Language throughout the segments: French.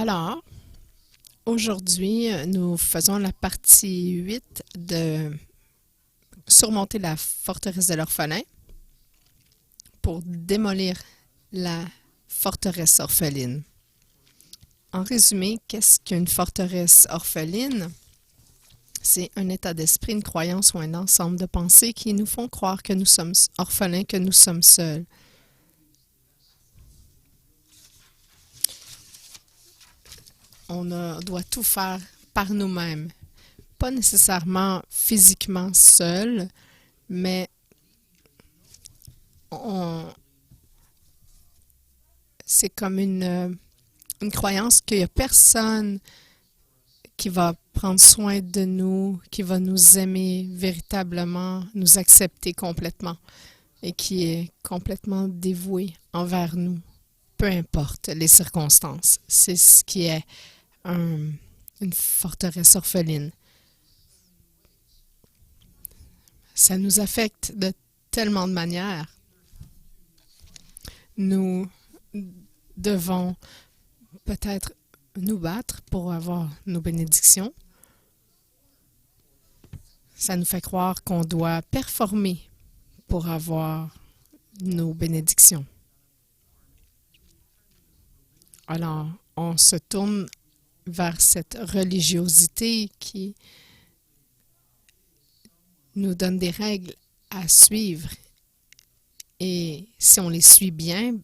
Alors, aujourd'hui, nous faisons la partie 8 de surmonter la forteresse de l'orphelin pour démolir la forteresse orpheline. En résumé, qu'est-ce qu'une forteresse orpheline? C'est un état d'esprit, une croyance ou un ensemble de pensées qui nous font croire que nous sommes orphelins, que nous sommes seuls. Doit tout faire par nous-mêmes. Pas nécessairement physiquement seul, mais c'est comme une croyance qu'il n'y a personne qui va prendre soin de nous, qui va nous aimer véritablement, nous accepter complètement et qui est complètement dévoué envers nous, peu importe les circonstances. C'est ce qui est une forteresse orpheline. Ça nous affecte de tellement de manières. Nous devons peut-être nous battre pour avoir nos bénédictions. Ça nous fait croire qu'on doit performer pour avoir nos bénédictions. Alors, on se tourne vers cette religiosité qui nous donne des règles à suivre. Et si on les suit bien,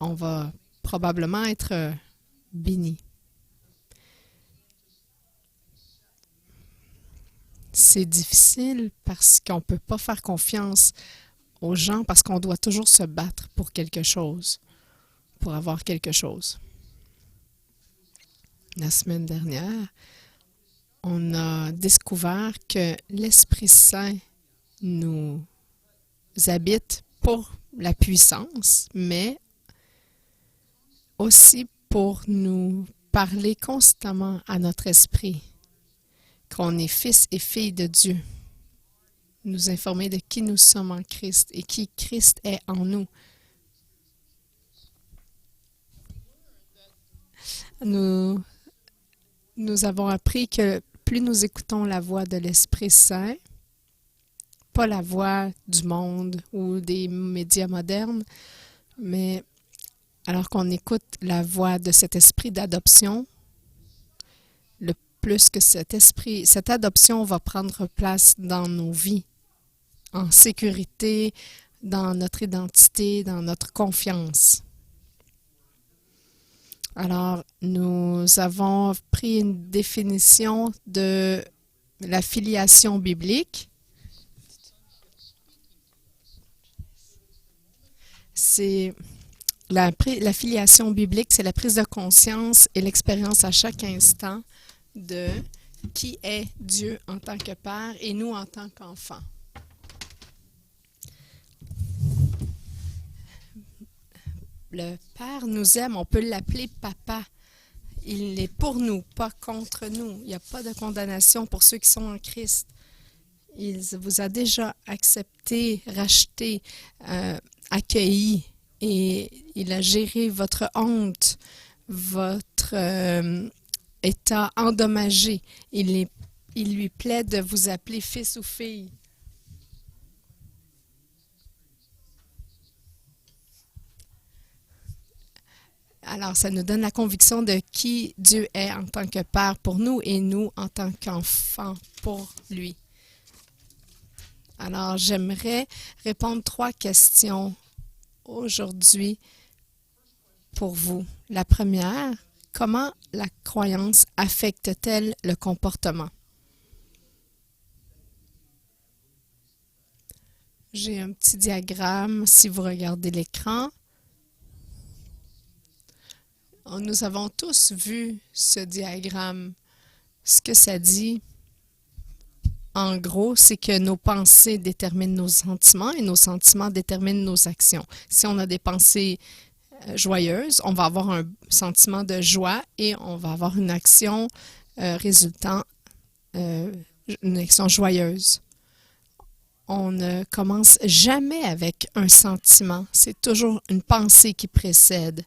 on va probablement être béni. C'est difficile parce qu'on ne peut pas faire confiance aux gens parce qu'on doit toujours se battre pour quelque chose, pour avoir quelque chose. La semaine dernière, on a découvert que l'Esprit Saint nous habite pour la puissance, mais aussi pour nous parler constamment à notre esprit, qu'on est fils et filles de Dieu, nous informer de qui nous sommes en Christ et qui Christ est en nous. Nous avons appris que plus nous écoutons la voix de l'Esprit Saint, pas la voix du monde ou des médias modernes, mais alors qu'on écoute la voix de cet esprit d'adoption, le plus que cette adoption va prendre place dans nos vies, en sécurité, dans notre identité, dans notre confiance. Alors, nous avons pris une définition de la filiation biblique. La filiation biblique, c'est la prise de conscience et l'expérience à chaque instant de qui est Dieu en tant que Père et nous en tant qu'enfants. Le Père nous aime, on peut l'appeler Papa. Il est pour nous, pas contre nous. Il n'y a pas de condamnation pour ceux qui sont en Christ. Il vous a déjà accepté, racheté, accueilli. Et il a géré votre honte, votre état endommagé. Il lui plaît de vous appeler fils ou fille. Alors, ça nous donne la conviction de qui Dieu est en tant que Père pour nous et nous en tant qu'enfants pour lui. Alors, j'aimerais répondre 3 questions aujourd'hui pour vous. La première, comment la croyance affecte-t-elle le comportement? J'ai un petit diagramme si vous regardez l'écran. Nous avons tous vu ce diagramme. Ce que ça dit, en gros, c'est que nos pensées déterminent nos sentiments et nos sentiments déterminent nos actions. Si on a des pensées joyeuses, on va avoir un sentiment de joie et on va avoir une action résultant, une action joyeuse. On ne commence jamais avec un sentiment. C'est toujours une pensée qui précède.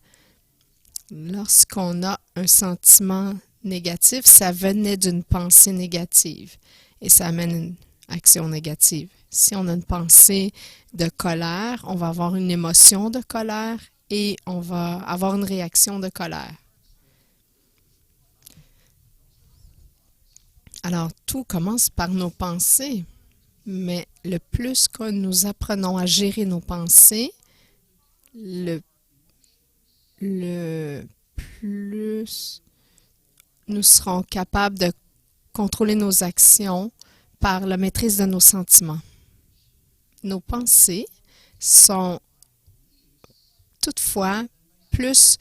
Lorsqu'on a un sentiment négatif, ça venait d'une pensée négative et ça amène une action négative. Si on a une pensée de colère, on va avoir une émotion de colère et on va avoir une réaction de colère. Alors, tout commence par nos pensées, mais le plus que nous apprenons à gérer nos pensées, le plus nous serons capables de contrôler nos actions par la maîtrise de nos sentiments. Nos pensées sont toutefois plus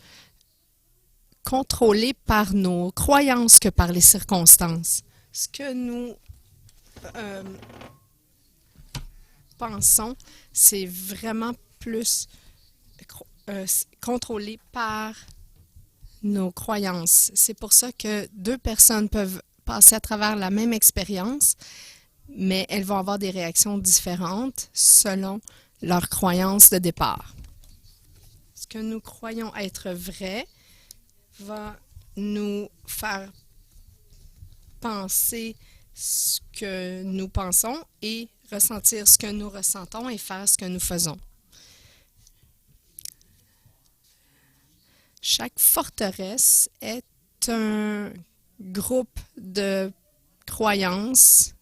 contrôlées par nos croyances que par les circonstances. Ce que nous pensons, c'est vraiment plus contrôlé par nos croyances. C'est pour ça que deux personnes peuvent passer à travers la même expérience, mais elles vont avoir des réactions différentes selon leurs croyances de départ. Ce que nous croyons être vrai va nous faire penser ce que nous pensons et ressentir ce que nous ressentons et faire ce que nous faisons. Chaque forteresse est un groupe de croyances.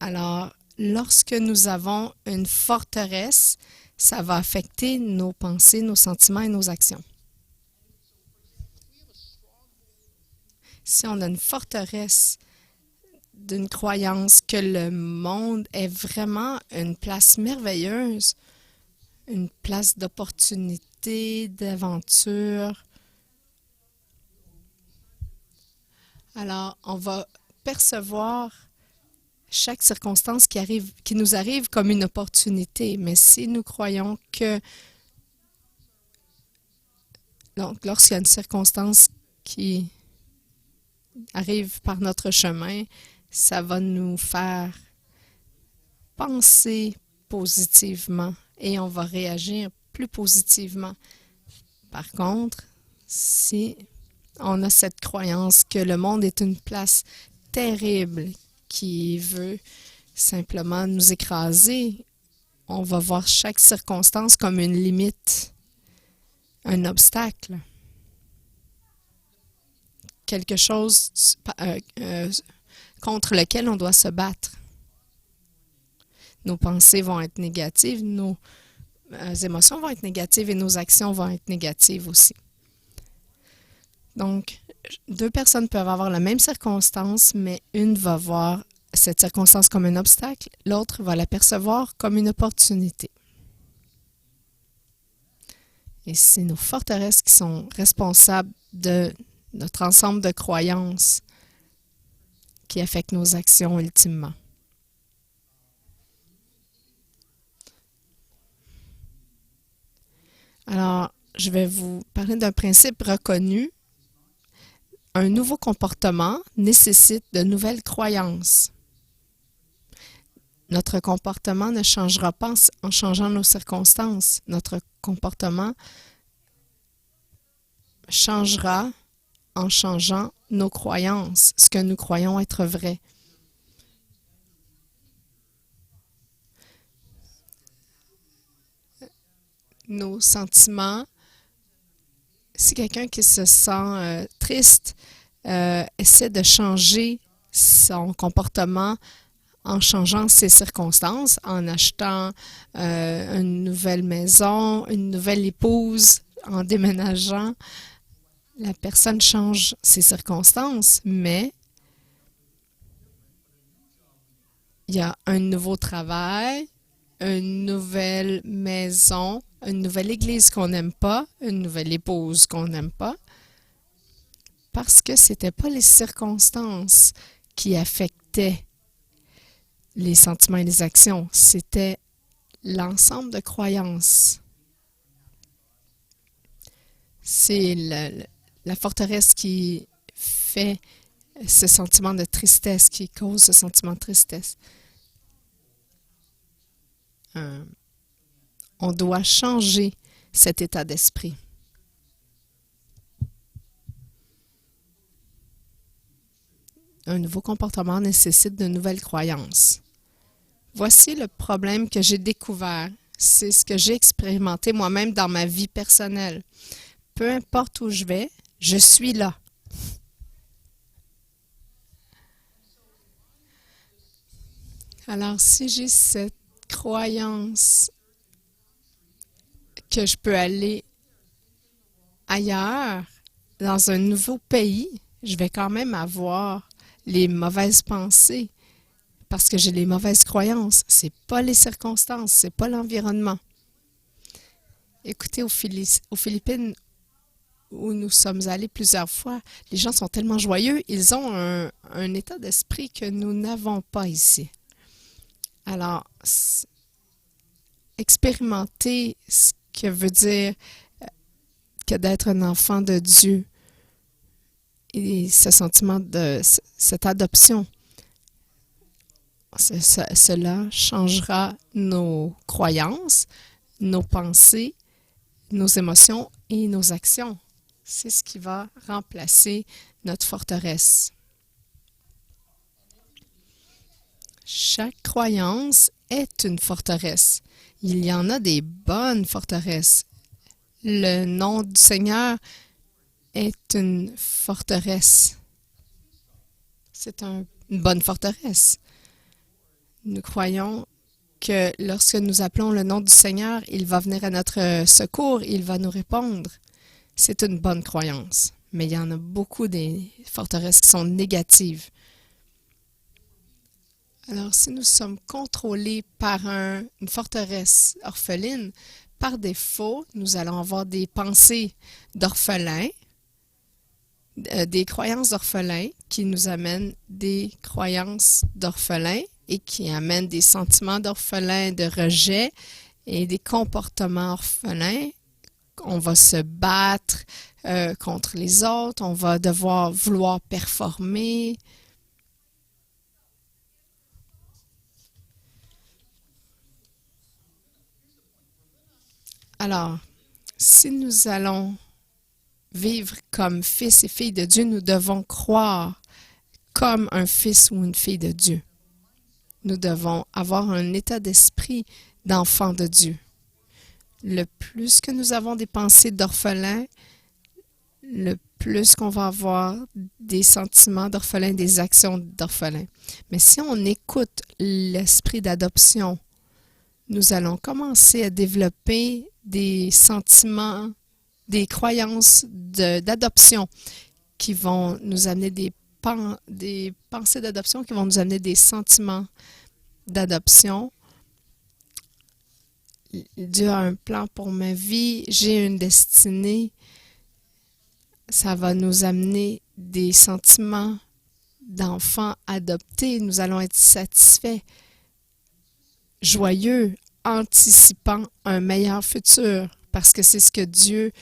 Alors, lorsque nous avons une forteresse, ça va affecter nos pensées, nos sentiments et nos actions. Si on a une forteresse d'une croyance que le monde est vraiment une place merveilleuse, une place d'opportunité, d'aventure, alors on va percevoir chaque circonstance qui nous arrive comme une opportunité. Mais si nous croyons que, donc, lorsqu'il y a une circonstance qui arrive par notre chemin, ça va nous faire penser positivement et on va réagir plus positivement. Par contre, si on a cette croyance que le monde est une place terrible qui veut simplement nous écraser, on va voir chaque circonstance comme une limite, un obstacle, quelque chose contre lequel on doit se battre. Nos pensées vont être négatives, nos émotions vont être négatives et nos actions vont être négatives aussi. Donc, deux personnes peuvent avoir la même circonstance, mais une va voir cette circonstance comme un obstacle, l'autre va la percevoir comme une opportunité. Et c'est nos forteresses qui sont responsables de notre ensemble de croyances qui affectent nos actions ultimement. Alors, je vais vous parler d'un principe reconnu. Un nouveau comportement nécessite de nouvelles croyances. Notre comportement ne changera pas en changeant nos circonstances. Notre comportement changera en changeant nos croyances, ce que nous croyons être vrai. Nos sentiments, si quelqu'un qui se sent triste essaie de changer son comportement en changeant ses circonstances, en achetant une nouvelle maison, une nouvelle épouse, en déménageant, la personne change ses circonstances, mais il y a un nouveau travail, une nouvelle maison, une nouvelle église qu'on n'aime pas, une nouvelle épouse qu'on n'aime pas, parce que ce n'étaient pas les circonstances qui affectaient les sentiments et les actions, c'était l'ensemble de croyances. C'est la forteresse qui fait ce sentiment de tristesse, qui cause ce sentiment de tristesse. On doit changer cet état d'esprit. Un nouveau comportement nécessite de nouvelles croyances. Voici le problème que j'ai découvert. C'est ce que j'ai expérimenté moi-même dans ma vie personnelle. Peu importe où je vais, je suis là. Alors, si j'ai cette croyance que je peux aller ailleurs, dans un nouveau pays, je vais quand même avoir les mauvaises pensées parce que j'ai les mauvaises croyances. C'est pas les circonstances, c'est pas l'environnement. Écoutez, aux Philippines, où nous sommes allés plusieurs fois, les gens sont tellement joyeux, ils ont un état d'esprit que nous n'avons pas ici. Alors, expérimenter ce que veut dire que d'être un enfant de Dieu et ce sentiment de cette adoption, cela changera nos croyances, nos pensées, nos émotions et nos actions. C'est ce qui va remplacer notre forteresse. Chaque croyance est une forteresse. Il y en a des bonnes forteresses. Le nom du Seigneur est une forteresse. C'est une bonne forteresse. Nous croyons que lorsque nous appelons le nom du Seigneur, il va venir à notre secours, il va nous répondre. C'est une bonne croyance. Mais il y en a beaucoup des forteresses qui sont négatives. Alors, si nous sommes contrôlés par une forteresse orpheline, par défaut, nous allons avoir des pensées d'orphelins, des croyances d'orphelins qui nous amènent des croyances d'orphelins et qui amènent des sentiments d'orphelins, de rejet et des comportements orphelins. On va se battre contre les autres, on va devoir vouloir performer. Alors, si nous allons vivre comme fils et filles de Dieu, nous devons croire comme un fils ou une fille de Dieu. Nous devons avoir un état d'esprit d'enfant de Dieu. Le plus que nous avons des pensées d'orphelins, le plus qu'on va avoir des sentiments d'orphelins, des actions d'orphelins. Mais si on écoute l'esprit d'adoption, nous allons commencer à développer des sentiments, des croyances d'adoption qui vont nous amener des pensées d'adoption, qui vont nous amener des sentiments d'adoption. Dieu a un plan pour ma vie, j'ai une destinée. Ça va nous amener des sentiments d'enfants adoptés. Nous allons être satisfaits, joyeux, anticipant un meilleur futur, parce que c'est ce que Dieu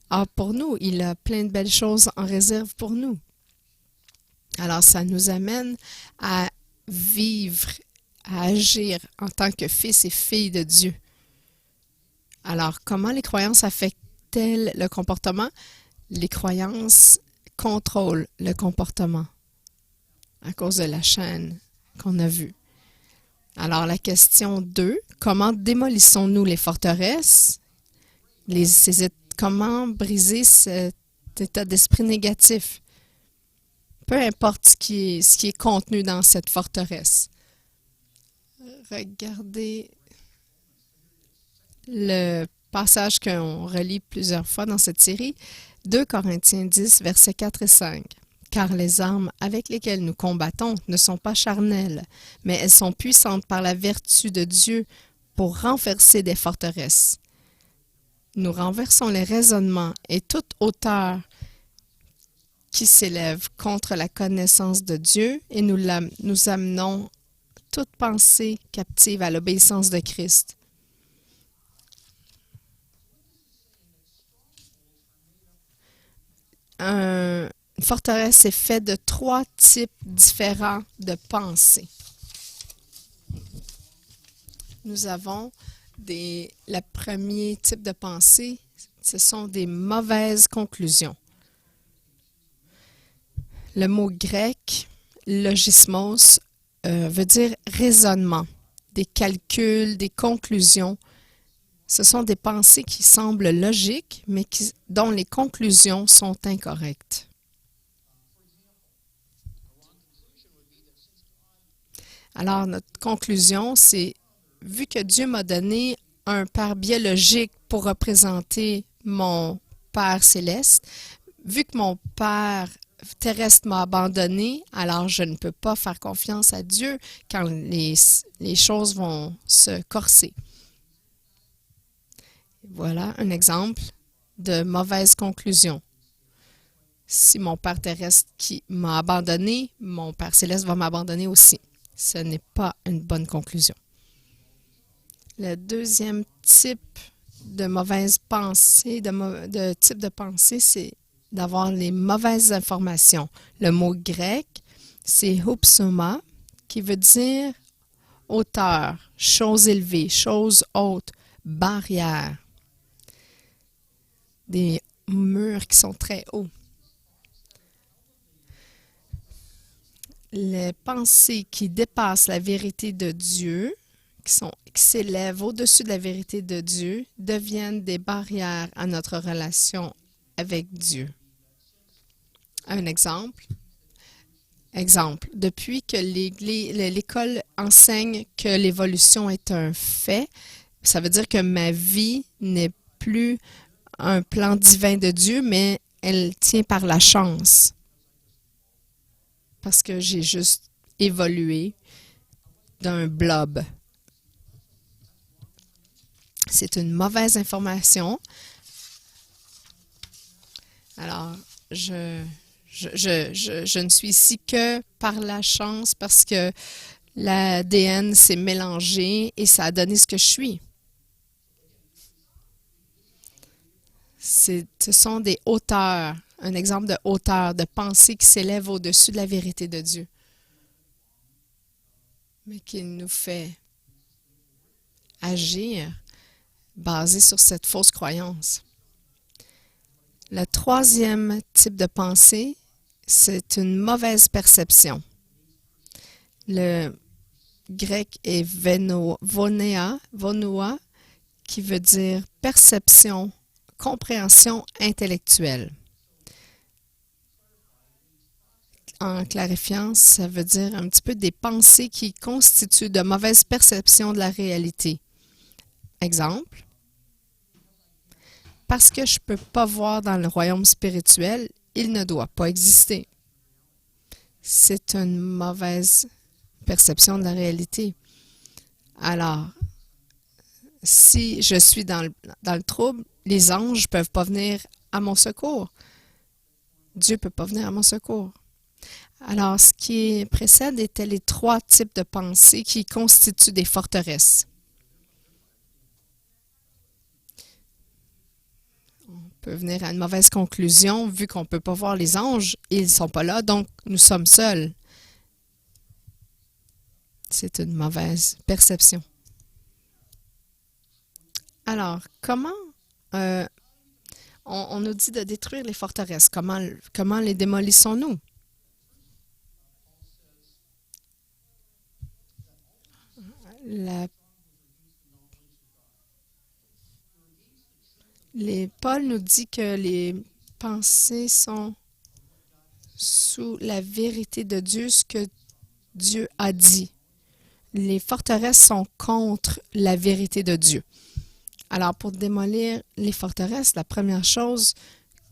a pour nous. Il a plein de belles choses en réserve pour nous. Alors, ça nous amène à vivre, à agir en tant que fils et filles de Dieu. Alors, comment les croyances affectent-elles le comportement? Les croyances contrôlent le comportement à cause de la chaîne qu'on a vue. Alors, la question 2, comment démolissons-nous les forteresses? Comment briser cet état d'esprit négatif? Peu importe ce qui est contenu dans cette forteresse. Regardez le passage qu'on relit plusieurs fois dans cette série, 2 Corinthiens 10, versets 4 et 5. Car les armes avec lesquelles nous combattons ne sont pas charnelles, mais elles sont puissantes par la vertu de Dieu pour renverser des forteresses. Nous renversons les raisonnements et toute hauteur qui s'élève contre la connaissance de Dieu et nous amenons toute pensée captive à l'obéissance de Christ. Une forteresse est faite de 3 types différents de pensées. Nous avons le premier type de pensée, ce sont des mauvaises conclusions. Le mot grec, logismos, veut dire raisonnement, des calculs, des conclusions. Ce sont des pensées qui semblent logiques, mais dont les conclusions sont incorrectes. Alors, notre conclusion, c'est, vu que Dieu m'a donné un père biologique pour représenter mon Père céleste, vu que mon Père terrestre m'a abandonné, alors je ne peux pas faire confiance à Dieu quand les choses vont se corser. Voilà un exemple de mauvaise conclusion. Si mon Père terrestre qui m'a abandonné, mon Père céleste va m'abandonner aussi. Ce n'est pas une bonne conclusion. Le deuxième type de mauvaise pensée, de type de pensée, c'est d'avoir les mauvaises informations. Le mot grec, c'est hupsoma, qui veut dire hauteur, chose élevée, chose haute, barrière. Des murs qui sont très hauts. Les pensées qui dépassent la vérité de Dieu, qui s'élèvent au-dessus de la vérité de Dieu, deviennent des barrières à notre relation avec Dieu. Un exemple. Exemple, depuis que l'école enseigne que l'évolution est un fait, ça veut dire que ma vie n'est plus un plan divin de Dieu, mais elle tient par la chance. Parce que j'ai juste évolué d'un blob. C'est une mauvaise information. Alors, je ne suis ici que par la chance parce que l'ADN s'est mélangé et ça a donné ce que je suis. Ce sont des hauteurs, un exemple de hauteur, de pensée qui s'élève au-dessus de la vérité de Dieu, mais qui nous fait agir basé sur cette fausse croyance. Le troisième type de pensée, c'est une mauvaise perception. Le grec est vonoa, qui veut dire perception, compréhension intellectuelle. En clarifiant, ça veut dire un petit peu des pensées qui constituent de mauvaises perceptions de la réalité. Exemple, parce que je ne peux pas voir dans le royaume spirituel, il ne doit pas exister. C'est une mauvaise perception de la réalité. Alors, si je suis dans le trouble, les anges ne peuvent pas venir à mon secours. Dieu ne peut pas venir à mon secours. Alors, ce qui précède étaient les trois types de pensées qui constituent des forteresses. On peut venir à une mauvaise conclusion, vu qu'on ne peut pas voir les anges, ils ne sont pas là, donc nous sommes seuls. C'est une mauvaise perception. Alors, comment on nous dit de détruire les forteresses? Comment les démolissons-nous? Paul nous dit que les pensées sont sous la vérité de Dieu, ce que Dieu a dit. Les forteresses sont contre la vérité de Dieu. Alors, pour démolir les forteresses, la première chose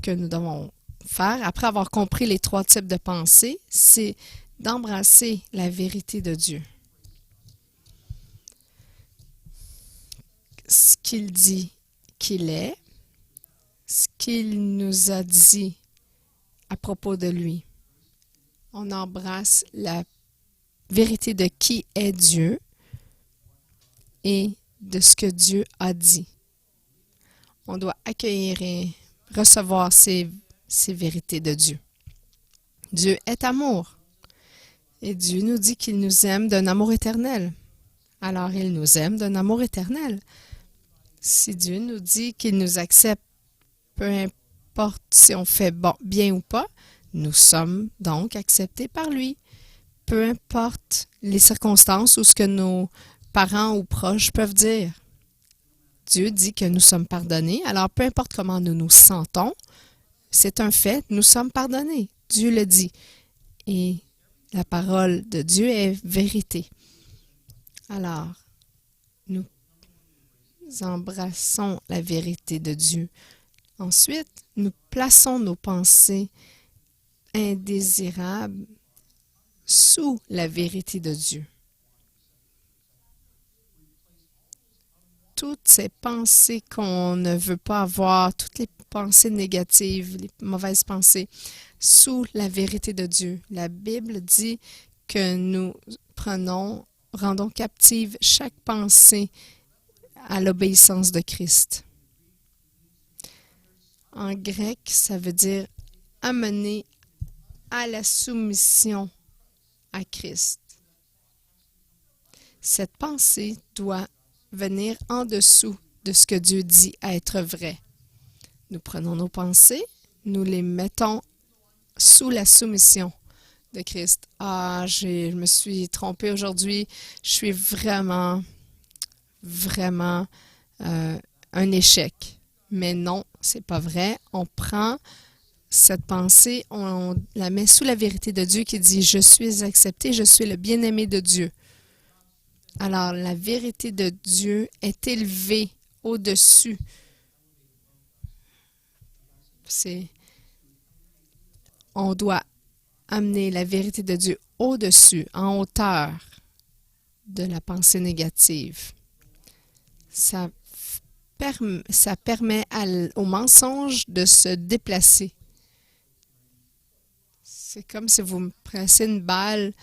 que nous devons faire, après avoir compris les trois types de pensées, c'est d'embrasser la vérité de Dieu. Ce qu'il dit qu'il est, ce qu'il nous a dit à propos de lui. On embrasse la vérité de qui est Dieu et de ce que Dieu a dit. On doit accueillir et recevoir ces vérités de Dieu. Dieu est amour et Dieu nous dit qu'il nous aime d'un amour éternel. Alors, il nous aime d'un amour éternel. Si Dieu nous dit qu'il nous accepte, peu importe si on fait bien ou pas, nous sommes donc acceptés par lui. Peu importe les circonstances ou ce que nos parents ou proches peuvent dire. Dieu dit que nous sommes pardonnés, alors peu importe comment nous nous sentons, c'est un fait, nous sommes pardonnés. Dieu le dit. Et la parole de Dieu est vérité. Alors, nous embrassons la vérité de Dieu. Ensuite, nous plaçons nos pensées indésirables sous la vérité de Dieu. Toutes ces pensées qu'on ne veut pas avoir, toutes les pensées négatives, les mauvaises pensées, sous la vérité de Dieu. La Bible dit que nous rendons captive chaque pensée à l'obéissance de Christ. En grec, ça veut dire amener à la soumission à Christ. Cette pensée doit venir en dessous de ce que Dieu dit être vrai. Nous prenons nos pensées, nous les mettons sous la soumission de Christ. Ah, je me suis trompée aujourd'hui. Je suis vraiment un échec. Mais non, c'est pas vrai. On prend cette pensée, on la met sous la vérité de Dieu qui dit « Je suis accepté, je suis le bien-aimé de Dieu ». Alors, la vérité de Dieu est élevée au-dessus. On doit amener la vérité de Dieu au-dessus, en hauteur de la pensée négative. Ça permet au mensonge de se déplacer. C'est comme si vous me pressez une balle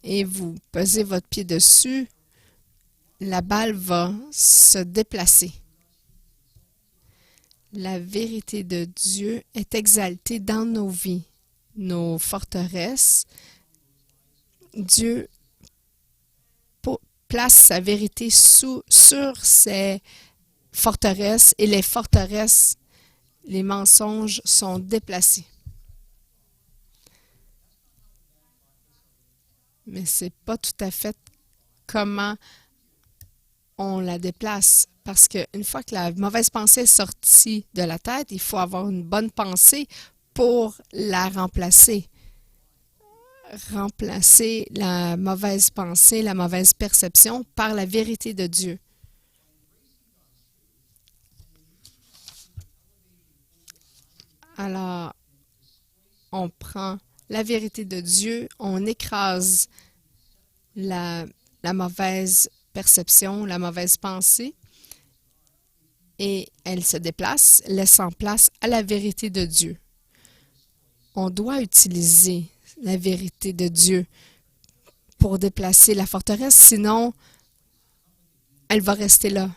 et vous posez votre pied dessus, la balle va se déplacer. La vérité de Dieu est exaltée dans nos vies, nos forteresses. Dieu place sa vérité sur ses forteresses et les forteresses, les mensonges sont déplacés. Mais ce n'est pas tout à fait comment on la déplace. Parce qu'une fois que la mauvaise pensée est sortie de la tête, il faut avoir une bonne pensée pour la remplacer. Remplacer la mauvaise pensée, la mauvaise perception par la vérité de Dieu. Alors, on prend la vérité de Dieu, on écrase la mauvaise perception, la mauvaise pensée, et elle se déplace, laissant place à la vérité de Dieu. On doit utiliser la vérité de Dieu pour déplacer la forteresse, sinon elle va rester là.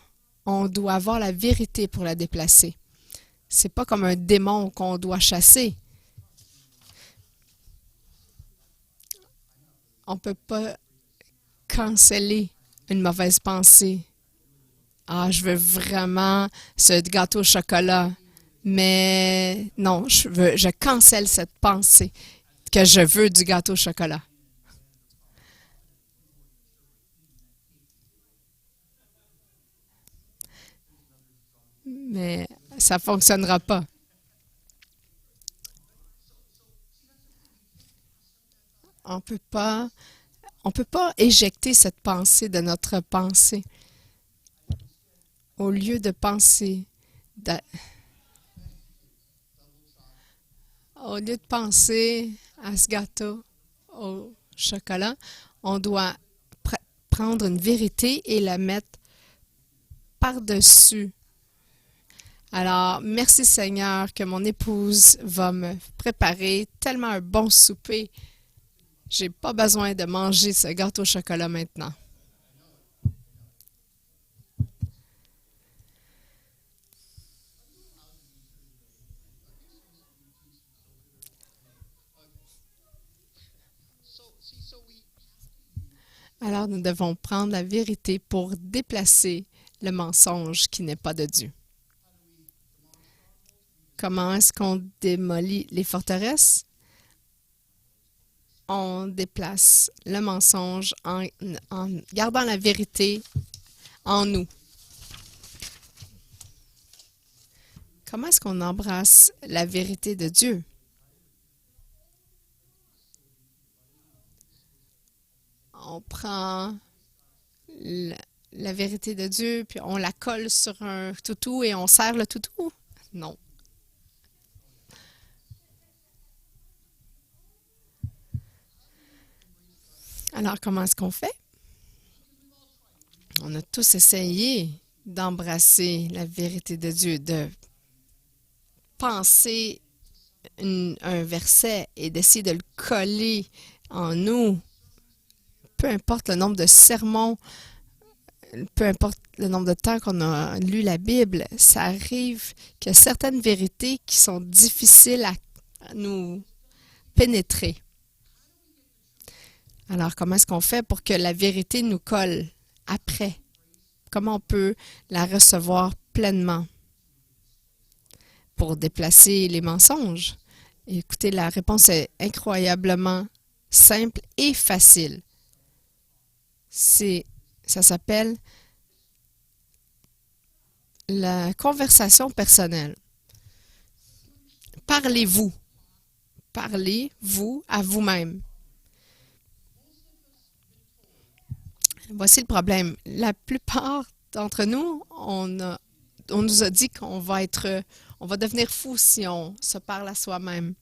On doit avoir la vérité pour la déplacer. C'est pas comme un démon qu'on doit chasser. On ne peut pas canceller une mauvaise pensée. Ah, je veux vraiment ce gâteau au chocolat. Mais non, je cancelle cette pensée que je veux du gâteau au chocolat. Mais ça ne fonctionnera pas. On peut pas éjecter cette pensée de notre pensée. Au lieu de penser, à ce gâteau au chocolat, on doit prendre une vérité et la mettre par-dessus. Alors, merci Seigneur que mon épouse va me préparer tellement un bon souper. J'ai pas besoin de manger ce gâteau au chocolat maintenant. Alors, nous devons prendre la vérité pour déplacer le mensonge qui n'est pas de Dieu. Comment est-ce qu'on démolit les forteresses? On déplace le mensonge en gardant la vérité en nous. Comment est-ce qu'on embrasse la vérité de Dieu? On prend la vérité de Dieu, puis on la colle sur un toutou et on serre le toutou? Non. Alors, comment est-ce qu'on fait? On a tous essayé d'embrasser la vérité de Dieu, de penser un verset et d'essayer de le coller en nous. Peu importe le nombre de sermons, peu importe le nombre de temps qu'on a lu la Bible, ça arrive qu'il y a certaines vérités qui sont difficiles à nous pénétrer. Alors, comment est-ce qu'on fait pour que la vérité nous colle après? Comment on peut la recevoir pleinement pour déplacer les mensonges? Écoutez, la réponse est incroyablement simple et facile. Ça s'appelle la conversation personnelle. Parlez-vous. Parlez-vous à vous-même. Voici le problème. La plupart d'entre nous, on nous a dit qu'on va devenir fou si on se parle à soi-même.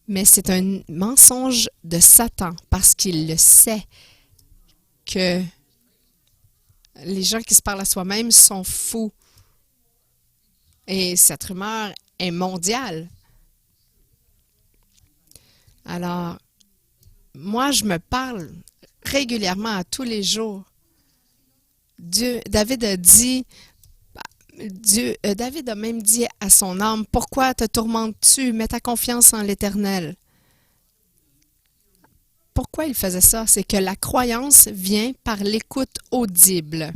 Mais c'est un mensonge de Satan parce qu'il le sait que les gens qui se parlent à soi-même sont fous. Et cette rumeur est mondiale. Alors, moi, je me parle régulièrement à tous les jours. David a même dit à son âme, « Pourquoi te tourmentes-tu? Mets ta confiance en l'Éternel. » Pourquoi il faisait ça? C'est que la croyance vient par l'écoute audible.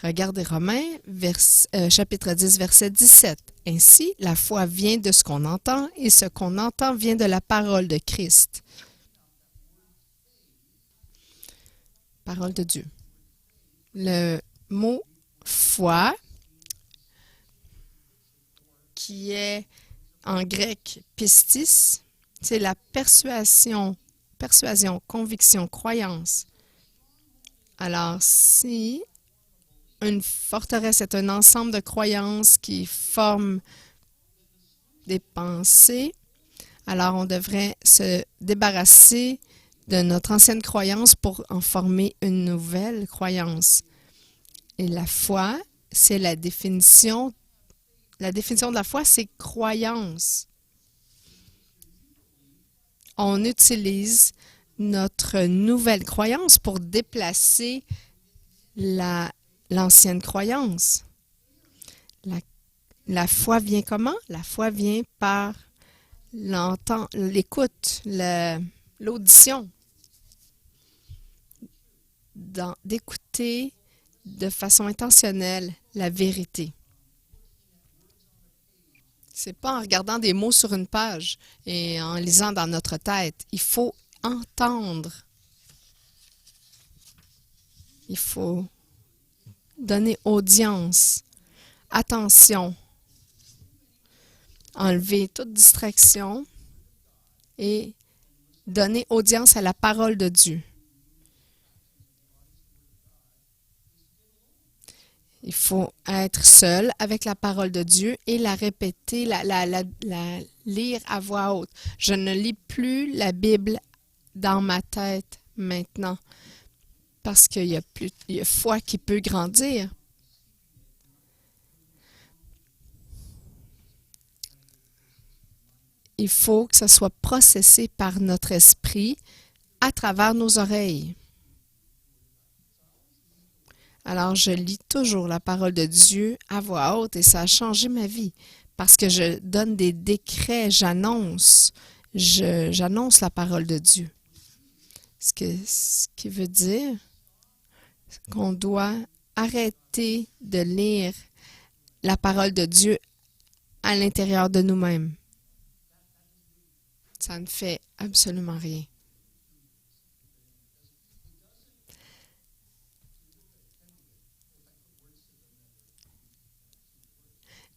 Regardez Romains, chapitre 10, verset 17. « Ainsi, la foi vient de ce qu'on entend, et ce qu'on entend vient de la parole de Christ. » Parole de Dieu. Le mot « foi », qui est en grec « pistis », c'est la persuasion, conviction, croyance. Alors, si une forteresse est un ensemble de croyances qui forment des pensées, alors on devrait se débarrasser de notre ancienne croyance pour en former une nouvelle croyance. Et la foi, c'est la définition de la foi, c'est croyance. On utilise notre nouvelle croyance pour déplacer l'ancienne croyance. La foi vient comment? La foi vient par l'écoute, l'audition. D'écouter de façon intentionnelle la vérité. C'est pas en regardant des mots sur une page et en lisant dans notre tête. Il faut entendre. Il faut donner audience, attention, enlever toute distraction et donner audience à la parole de Dieu. Il faut être seul avec la parole de Dieu et la répéter, la lire à voix haute. Je ne lis plus la Bible dans ma tête maintenant parce qu'il y a foi qui peut grandir. Il faut que ça soit processé par notre esprit à travers nos oreilles. Alors, je lis toujours la parole de Dieu à voix haute et ça a changé ma vie parce que je donne des décrets, j'annonce la parole de Dieu. Ce qui veut dire qu'on doit arrêter de lire la parole de Dieu à l'intérieur de nous-mêmes. Ça ne fait absolument rien.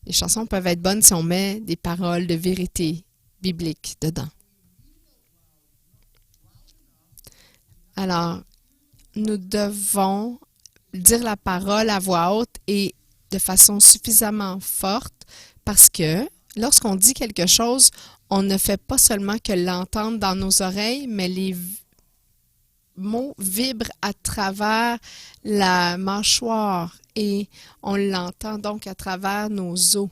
Les chansons peuvent être bonnes si on met des paroles de vérité biblique dedans. Alors, nous devons dire la parole à voix haute et de façon suffisamment forte parce que lorsqu'on dit quelque chose, on ne fait pas seulement que l'entendre dans nos oreilles, mais les mots vibrent à travers la mâchoire et on l'entend donc à travers nos os.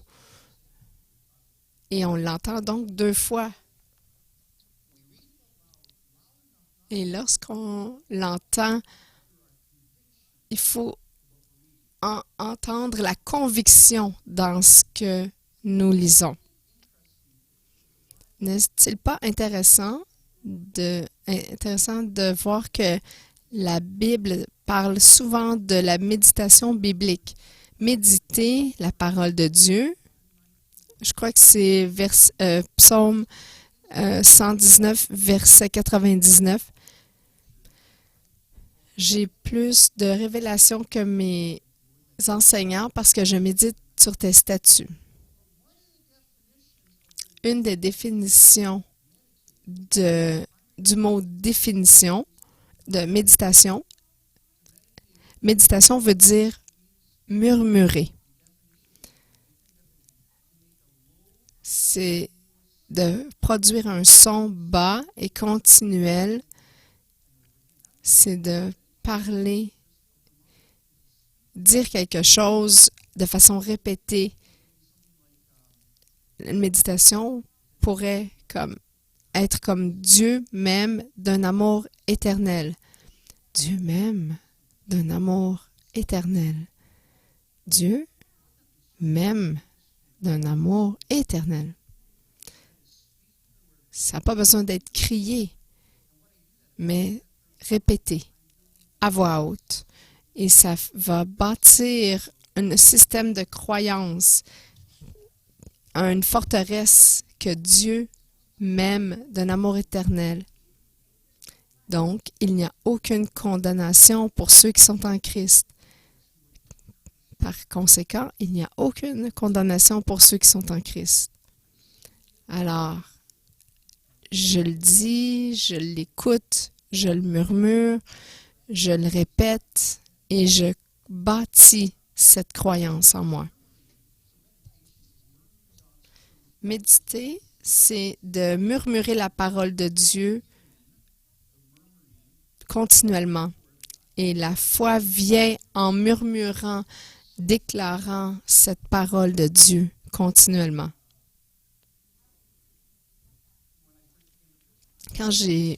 Et on l'entend donc 2 fois. Et lorsqu'on l'entend, il faut entendre la conviction dans ce que nous lisons. N'est-il pas intéressant de voir que la Bible parle souvent de la méditation biblique? Méditer la parole de Dieu, je crois que c'est Psaume 119, verset 99. J'ai plus de révélations que mes enseignants parce que je médite sur tes statuts. Une des définitions du mot définition de méditation, méditation veut dire murmurer. C'est de produire un son bas et continuel. C'est de parler, dire quelque chose de façon répétée. Une méditation pourrait être comme Dieu m'aime d'un amour éternel. Dieu m'aime d'un amour éternel. Dieu m'aime d'un amour éternel. Ça n'a pas besoin d'être crié, mais répété à voix haute. Et ça va bâtir un système de croyance, une forteresse que Dieu m'aime d'un amour éternel. Donc, il n'y a aucune condamnation pour ceux qui sont en Christ. Par conséquent, il n'y a aucune condamnation pour ceux qui sont en Christ. Alors, je le dis, je l'écoute, je le murmure, je le répète et je bâtis cette croyance en moi. Méditer, c'est de murmurer la parole de Dieu continuellement. Et la foi vient en murmurant, déclarant cette parole de Dieu continuellement. Quand je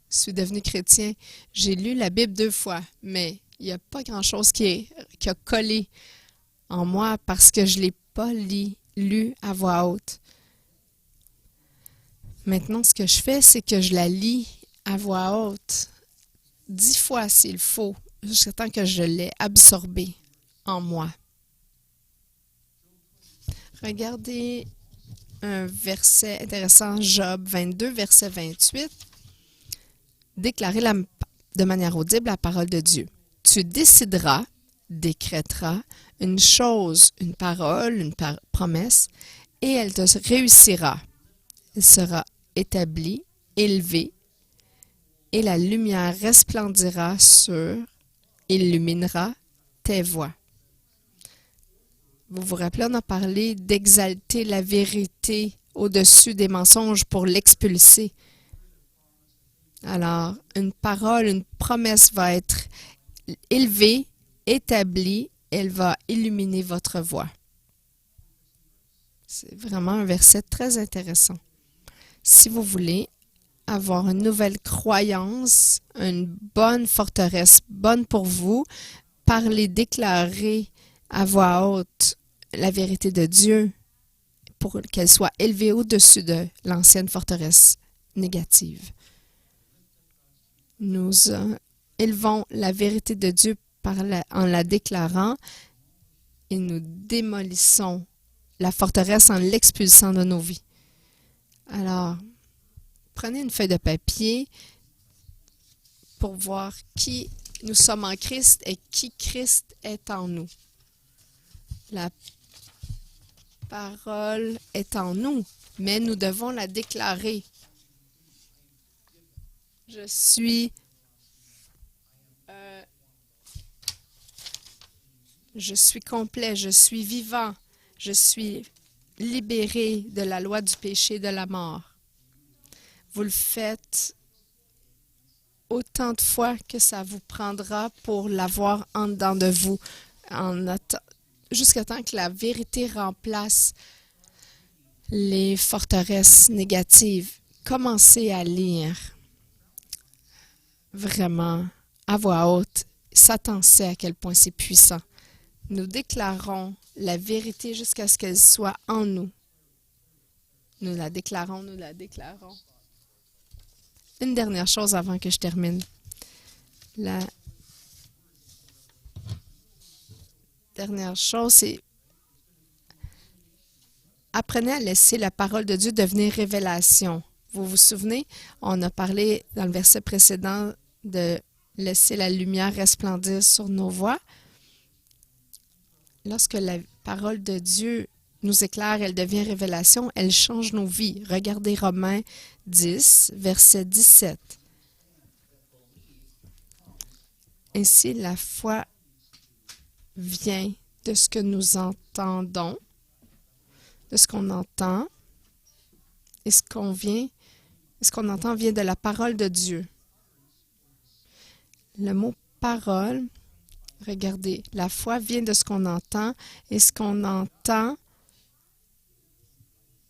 suis devenu chrétien, j'ai lu la Bible 2 fois, mais il n'y a pas grand-chose qui a collé en moi parce que je ne l'ai pas lu à voix haute. Maintenant, ce que je fais, c'est que je la lis à voix haute 10 fois s'il faut, jusqu'à temps que je l'ai absorbée en moi. Regardez un verset intéressant, Job 22, verset 28. Déclarez de manière audible la parole de Dieu. Tu décideras, décréteras une chose, une parole, une promesse, et elle te réussira. Elle sera établie, élevée, et la lumière resplendira illuminera tes voies. Vous vous rappelez, on a parlé d'exalter la vérité au-dessus des mensonges pour l'expulser. Alors, une parole, une promesse va être élevée, établie, elle va illuminer votre voie. C'est vraiment un verset très intéressant. Si vous voulez avoir une nouvelle croyance, une bonne forteresse, bonne pour vous, parlez, déclarez à voix haute la vérité de Dieu pour qu'elle soit élevée au-dessus de l'ancienne forteresse négative. Nous élevons la vérité de Dieu en la déclarant, et nous démolissons la forteresse en l'expulsant de nos vies. Alors, prenez une feuille de papier pour voir qui nous sommes en Christ et qui Christ est en nous. La parole est en nous, mais nous devons la déclarer. Je suis complet, je suis vivant, je suis libéré de la loi du péché et de la mort. Vous le faites autant de fois que ça vous prendra pour l'avoir en dedans de vous, jusqu'à temps que la vérité remplace les forteresses négatives. Commencez à lire vraiment à voix haute. Satan sait à quel point c'est puissant. Nous déclarons la vérité jusqu'à ce qu'elle soit en nous. Nous la déclarons, nous la déclarons. Une dernière chose avant que je termine. La dernière chose, c'est apprenez à laisser la parole de Dieu devenir révélation. Vous vous souvenez, on a parlé dans le verset précédent de laisser la lumière resplendir sur nos voies. Lorsque la parole de Dieu nous éclaire, elle devient révélation, elle change nos vies. Regardez Romains 10, verset 17. Ainsi, la foi vient de ce que nous entendons, de ce qu'on entend, et ce qu'on entend vient de la parole de Dieu. Le mot parole, regardez, la foi vient de ce qu'on entend, et ce qu'on entend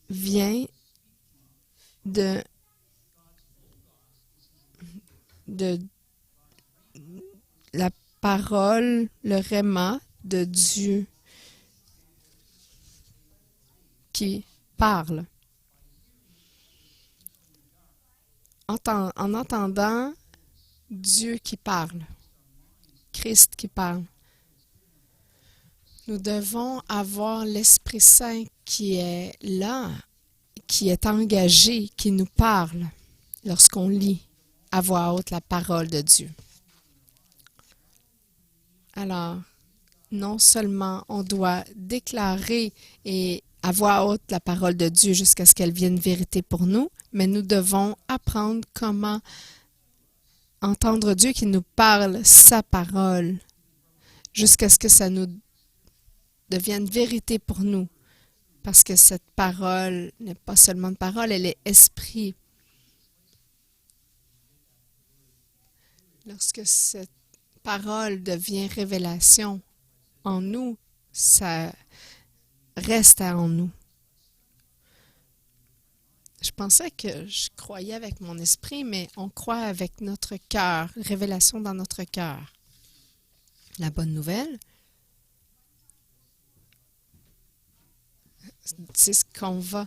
vient de la parole, le réma de Dieu qui parle. En entendant Dieu qui parle, Christ qui parle, nous devons avoir l'Esprit Saint qui est là, qui est engagé, qui nous parle lorsqu'on lit à voix haute la parole de Dieu. Alors, non seulement on doit déclarer et à voix haute la parole de Dieu jusqu'à ce qu'elle vienne vérité pour nous, mais nous devons apprendre comment entendre Dieu qui nous parle sa parole jusqu'à ce que ça nous devienne vérité pour nous. Parce que cette parole n'est pas seulement une parole, elle est esprit. Lorsque cette parole devient révélation en nous, ça reste en nous. Je pensais que je croyais avec mon esprit, mais on croit avec notre cœur, révélation dans notre cœur. La bonne nouvelle, c'est ce qu'on va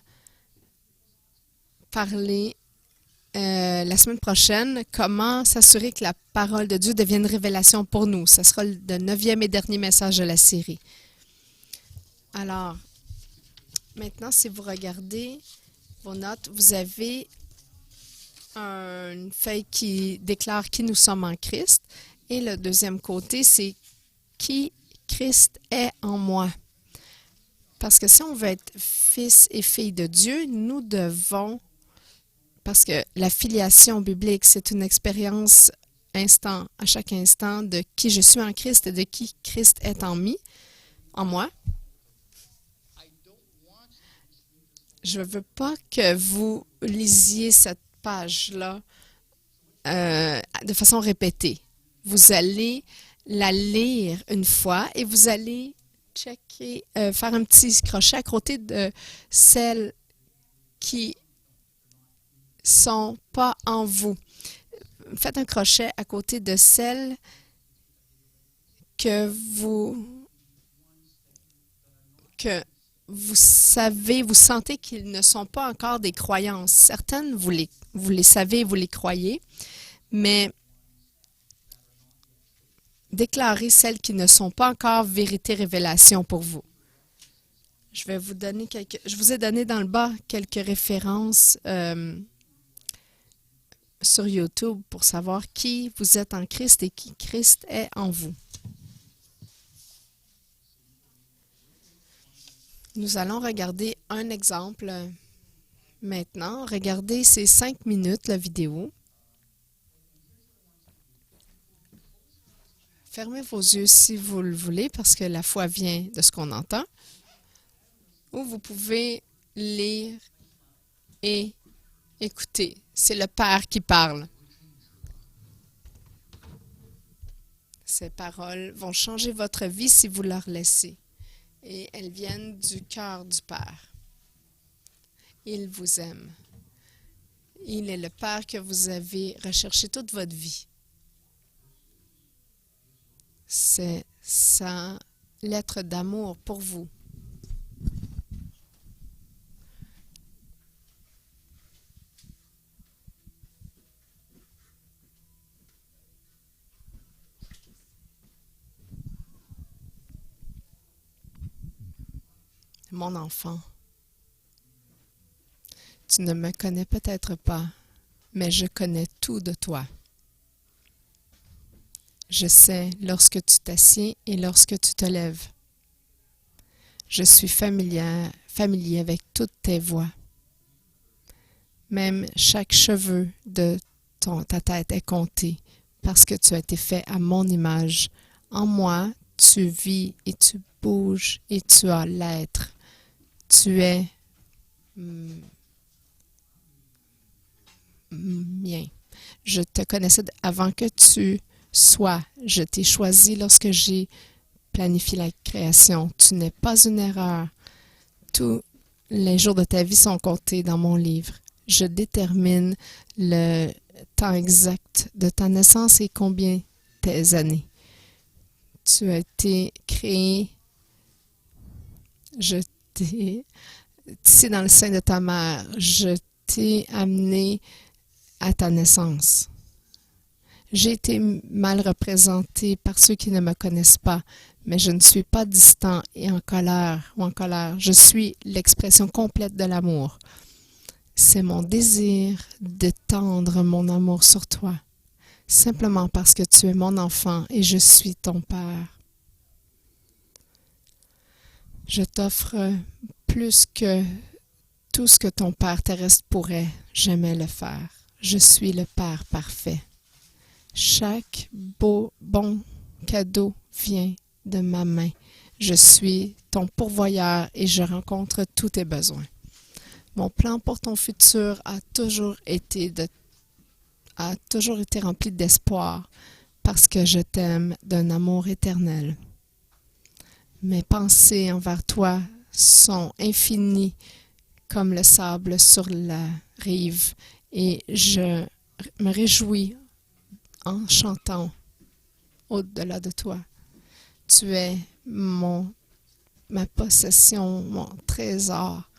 parler la semaine prochaine, comment s'assurer que la parole de Dieu devienne révélation pour nous. Ce sera le 9e et dernier message de la série. Alors, maintenant, si vous regardez vos notes, vous avez une feuille qui déclare qui nous sommes en Christ. Et le deuxième côté, c'est qui Christ est en moi. Parce que si on veut être fils et filles de Dieu, nous devons, parce que la filiation biblique, c'est une expérience à chaque instant de qui je suis en Christ et de qui Christ est en moi. Je ne veux pas que vous lisiez cette page-là de façon répétée. Vous allez la lire une fois et vous allez checker, faire un petit crochet à côté de celles qui sont pas en vous. Faites un crochet à côté de celles que vous savez, vous sentez qu'ils ne sont pas encore des croyances. Certaines, vous les savez, vous les croyez, mais déclarer celles qui ne sont pas encore vérité révélation pour vous. Je vous ai donné dans le bas quelques références sur YouTube pour savoir qui vous êtes en Christ et qui Christ est en vous. Nous allons regarder un exemple maintenant. Regardez ces 5 minutes, la vidéo. Fermez vos yeux si vous le voulez parce que la foi vient de ce qu'on entend. Ou vous pouvez lire et écouter. C'est le Père qui parle. Ces paroles vont changer votre vie si vous leur laissez. Et elles viennent du cœur du Père. Il vous aime. Il est le Père que vous avez recherché toute votre vie. C'est sa lettre d'amour pour vous. Mon enfant, tu ne me connais peut-être pas, mais je connais tout de toi. Je sais lorsque tu t'assieds et lorsque tu te lèves. Je suis familier avec toutes tes voies. Même chaque cheveu de ta tête est compté parce que tu as été fait à mon image. En moi, tu vis et tu bouges et tu as l'être. Tu es mien. Je te connaissais avant que tu sois. Je t'ai choisi lorsque j'ai planifié la création. Tu n'es pas une erreur. Tous les jours de ta vie sont comptés dans mon livre. Je détermine le temps exact de ta naissance et combien tes années. Tu as été créé. Je t'ai tissé dans le sein de ta mère. Je t'ai amené à ta naissance. J'ai été mal représenté par ceux qui ne me connaissent pas, mais je ne suis pas distant et en colère ou en colère. Je suis l'expression complète de l'amour. C'est mon désir d'étendre mon amour sur toi, simplement parce que tu es mon enfant et je suis ton Père. Je t'offre plus que tout ce que ton Père terrestre pourrait jamais le faire. Je suis le Père parfait. Chaque bon cadeau vient de ma main. Je suis ton pourvoyeur et je rencontre tous tes besoins. Mon plan pour ton futur a toujours été rempli d'espoir parce que je t'aime d'un amour éternel. Mes pensées envers toi sont infinies comme le sable sur la rive et je me réjouis en chantant au-delà de toi. Tu es ma possession, mon trésor.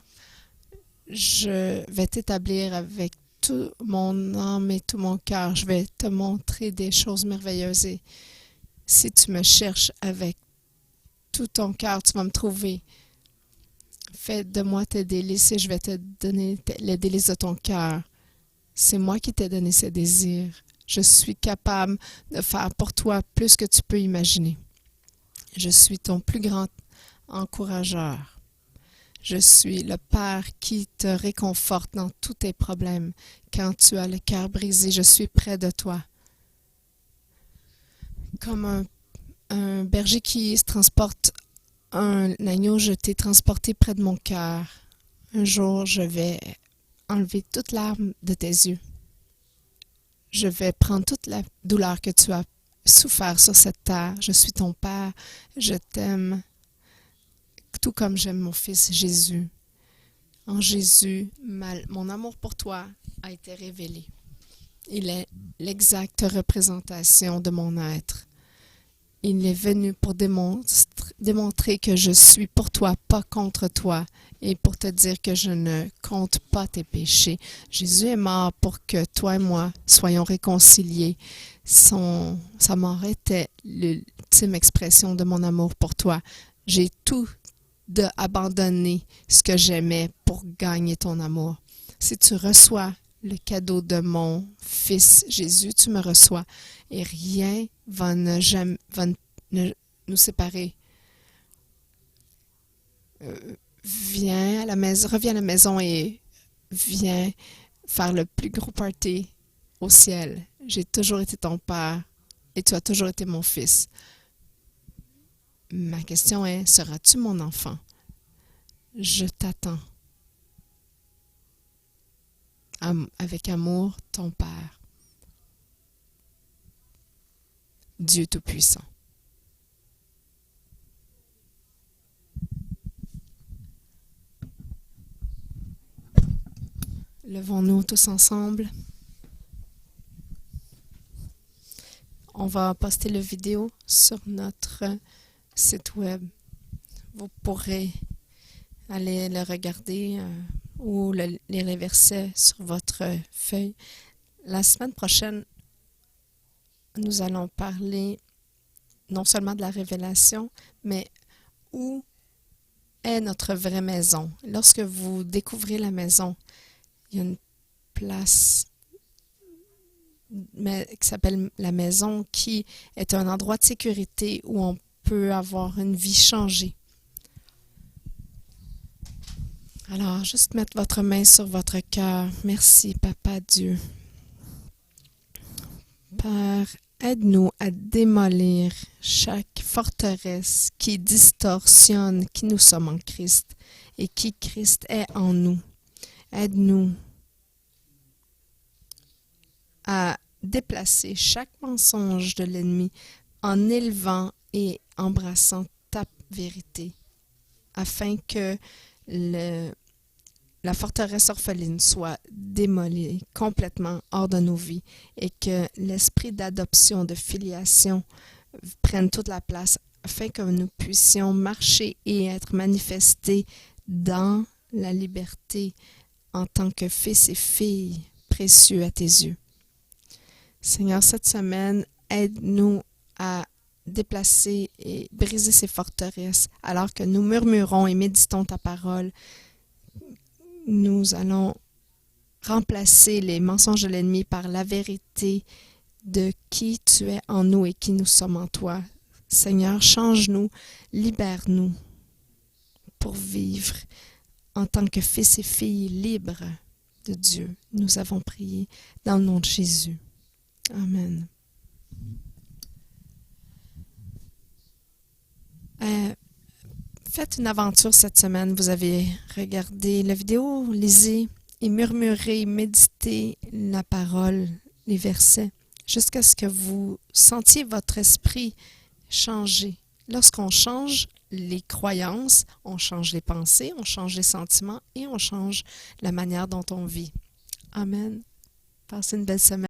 Je vais t'établir avec toute mon âme et tout mon cœur. Je vais te montrer des choses merveilleuses. Et si tu me cherches avec tout ton cœur, tu vas me trouver. Fais de moi tes délices et je vais te donner les délices de ton cœur. C'est moi qui t'ai donné ces désirs. Je suis capable de faire pour toi plus que tu peux imaginer. Je suis ton plus grand encourageur. Je suis le Père qui te réconforte dans tous tes problèmes. Quand tu as le cœur brisé, je suis près de toi. Comme un berger qui se transporte un agneau, je t'ai transporté près de mon cœur. Un jour, je vais enlever toute larme de tes yeux. Je vais prendre toute la douleur que tu as souffert sur cette terre. Je suis ton Père. Je t'aime tout comme j'aime mon Fils Jésus. En Jésus, mon amour pour toi a été révélé. Il est l'exacte représentation de mon être. Il est venu pour démontrer que je suis pour toi, pas contre toi, et pour te dire que je ne compte pas tes péchés. Jésus est mort pour que toi et moi soyons réconciliés. Sa mort était l'ultime expression de mon amour pour toi. J'ai tout abandonné ce que j'aimais pour gagner ton amour. Si tu reçois le cadeau de mon Fils Jésus, tu me reçois et rien va nous séparer. Reviens à la maison et viens faire le plus gros party au ciel. J'ai toujours été ton père et tu as toujours été mon fils. Ma question est, seras-tu mon enfant? Je t'attends. Avec amour, ton Père, Dieu Tout-Puissant. Levons-nous tous ensemble. On va poster la vidéo sur notre site web. Vous pourrez aller le regarder ou lire les versets sur votre feuille. La semaine prochaine, nous allons parler non seulement de la révélation, mais où est notre vraie maison. Lorsque vous découvrez la maison, il y a une place qui s'appelle la maison, qui est un endroit de sécurité où on peut avoir une vie changée. Alors, juste mettre votre main sur votre cœur. Merci, Papa Dieu. Père, aide-nous à démolir chaque forteresse qui distorsionne qui nous sommes en Christ et qui Christ est en nous. Aide-nous à déplacer chaque mensonge de l'ennemi en élevant et embrassant ta vérité, afin que la forteresse orpheline soit démolie complètement hors de nos vies et que l'esprit d'adoption, de filiation prenne toute la place afin que nous puissions marcher et être manifestés dans la liberté en tant que fils et filles précieux à tes yeux. Seigneur, cette semaine, aide-nous à déplacer et briser ces forteresses alors que nous murmurons et méditons ta parole. Nous allons remplacer les mensonges de l'ennemi par la vérité de qui tu es en nous et qui nous sommes en toi. Seigneur, change-nous, libère-nous pour vivre en tant que fils et filles libres de Dieu. Nous avons prié dans le nom de Jésus. Amen. Faites une aventure cette semaine. Vous avez regardé la vidéo, lisez et murmurez, méditez la parole, les versets, jusqu'à ce que vous sentiez votre esprit changer. Lorsqu'on change les croyances, on change les pensées, on change les sentiments et on change la manière dont on vit. Amen. Passez une belle semaine.